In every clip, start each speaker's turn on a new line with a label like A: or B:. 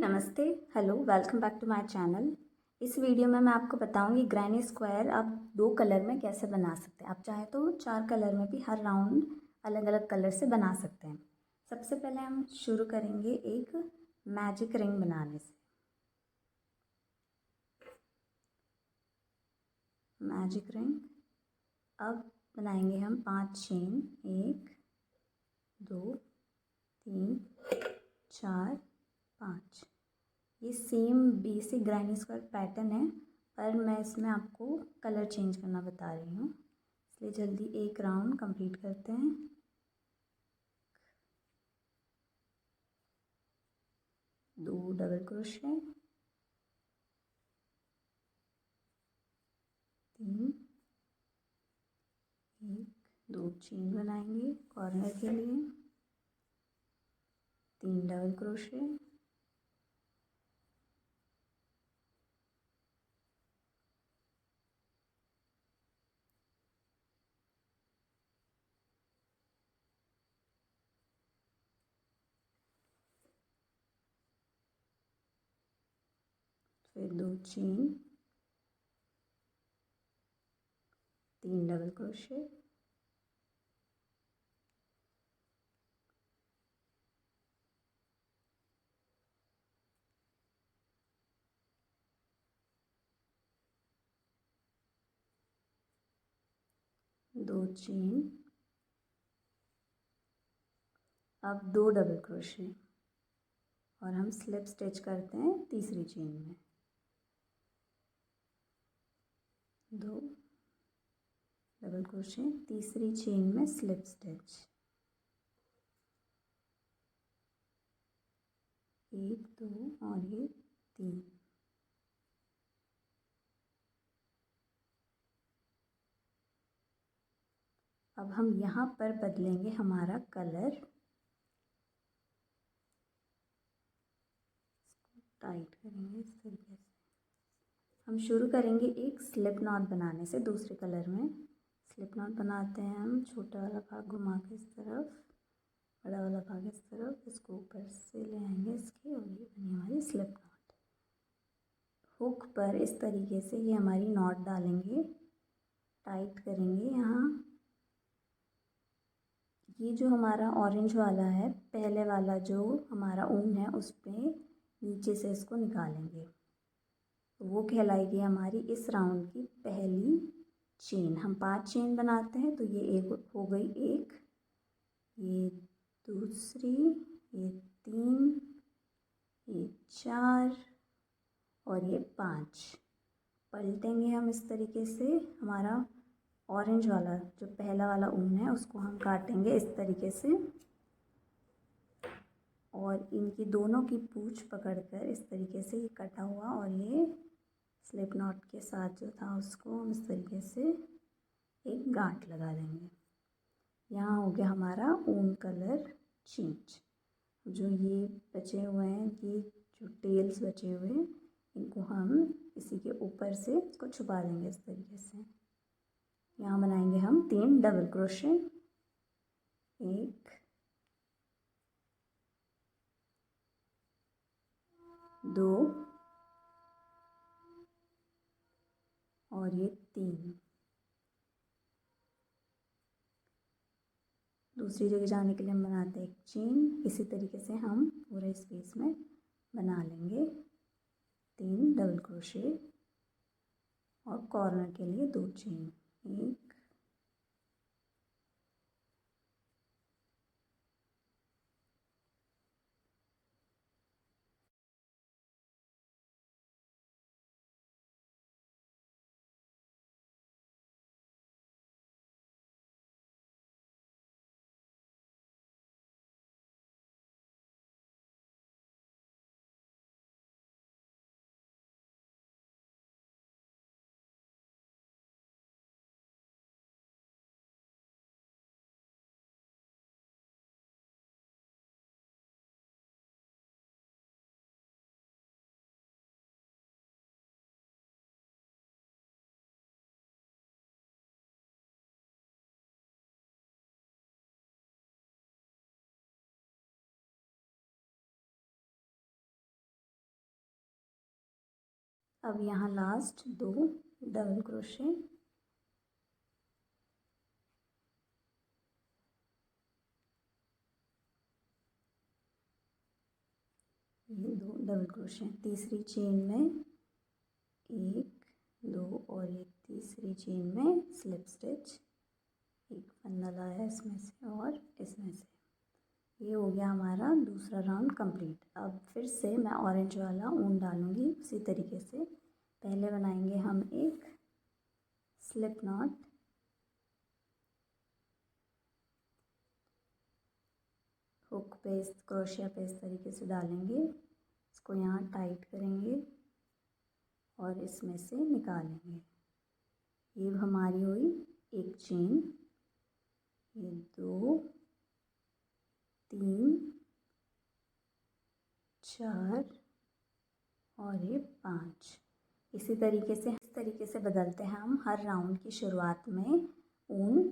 A: नमस्ते, hello, welcome back to my channel. इस video में मैं आपको बताऊंगी ग्रैनी स्क्वायर आप दो कलर में कैसे बना सकते हैं। आप चाहे तो चार कलर में भी हर राउंड अलग अलग कलर से बना सकते हैं। सबसे पहले हम शुरू करेंगे एक मैजिक रिंग बनाने से। मैजिक रिंग अब बनाएंगे हम 5 चेन, 1 2 3 4 5। ये same basic granny square pattern है, पर मैं इसमें आपको कलर चेंज करना बता रही हूँ, इसलिए जल्दी एक राउंड कंप्लीट करते हैं। 2 डबल क्रोशे, 3 1 2 चेन बनाएंगे कॉर्नर के लिए, 3 डबल क्रोशे, फिर 2 चेन, 3 डबल क्रोशे, 2 चेन, अब 2 डबल क्रोशे और हम स्लिप स्टिच करते हैं तीसरी चेन में। 2 डबल क्रोशे, तीसरी चेन में स्लिप स्टिच, 1 2 और ये 3। अब हम यहाँ पर बदलेंगे हमारा कलर, टाइट करेंगे इस तरीके से। हम शुरू करेंगे एक स्लिप नॉट बनाने से। दूसरे कलर में स्लिप नॉट बनाते हैं हम। छोटा वाला भाग घुमा के इस तरफ, बड़ा वाला भाग इस तरफ, इसको ऊपर से ले आएंगे इसके, और ये बनी हमारी स्लिप नॉट। हुक पर इस तरीके से ये हमारी नॉट डालेंगे, टाइट करेंगे यहाँ। ये जो हमारा ऑरेंज वाला है, पहले वाला जो हमारा ऊन है, उस पर नीचे से इसको निकालेंगे, तो वो कहलाएगी हमारी इस राउंड की पहली चेन। हम 5 चेन बनाते हैं, तो ये एक हो गई, एक ये दूसरी, ये 3, ये 4 और ये 5। पलटेंगे हम इस तरीके से। हमारा ऑरेंज वाला जो पहला वाला ऊन है उसको हम काटेंगे इस तरीके से, और इनकी दोनों की पूंछ पकड़कर इस तरीके से ये कटा हुआ, और ये स्लिप नॉट के साथ जो था उसको हम इस तरीके से एक गांठ लगा देंगे। यहाँ हो गया हमारा ऊन कलर चेंज। जो ये बचे हुए हैं, ये जो टेल्स बचे हुए हैं, इनको हम इसी के ऊपर से इसको छुपा देंगे इस तरीके से। यहाँ बनाएंगे हम 3 डबल क्रोशे, 1 2 और ये 3। दूसरी जगह जाने के लिए हम बनाते हैं एक चेन। इसी तरीके से हम पूरे स्पेस में बना लेंगे 3 डबल क्रोशे, और कॉर्नर के लिए 2 चेन, 1 अब यहाँ लास्ट 2 डबल क्रोशे, ये 2 डबल क्रोशे, तीसरी चेन में 1 2 और एक तीसरी चेन में स्लिप स्टिच, एक फंदा लाया इसमें से और इसमें से। ये हो गया हमारा दूसरा राउंड कंप्लीट। अब फिर से मैं ऑरेंज वाला ऊन डालूँगी उसी तरीके से। पहले बनाएंगे हम एक स्लिप नॉट, हुक पे इस क्रोशिया पे इस तरीके से डालेंगे, इसको यहाँ टाइट करेंगे और इसमें से निकालेंगे। ये हमारी हुई एक चेन, ये 2 3 4 और ये 5। इस तरीके से बदलते हैं हम हर राउंड की शुरुआत में ऊन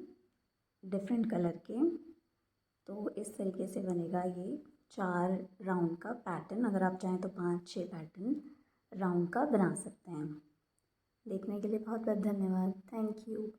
A: डिफरेंट कलर के। तो इस तरीके से बनेगा ये 4 राउंड का पैटर्न। अगर आप चाहें तो 5-6 पैटर्न राउंड का बना सकते हैं। देखने के लिए बहुत बहुत धन्यवाद। Thank you.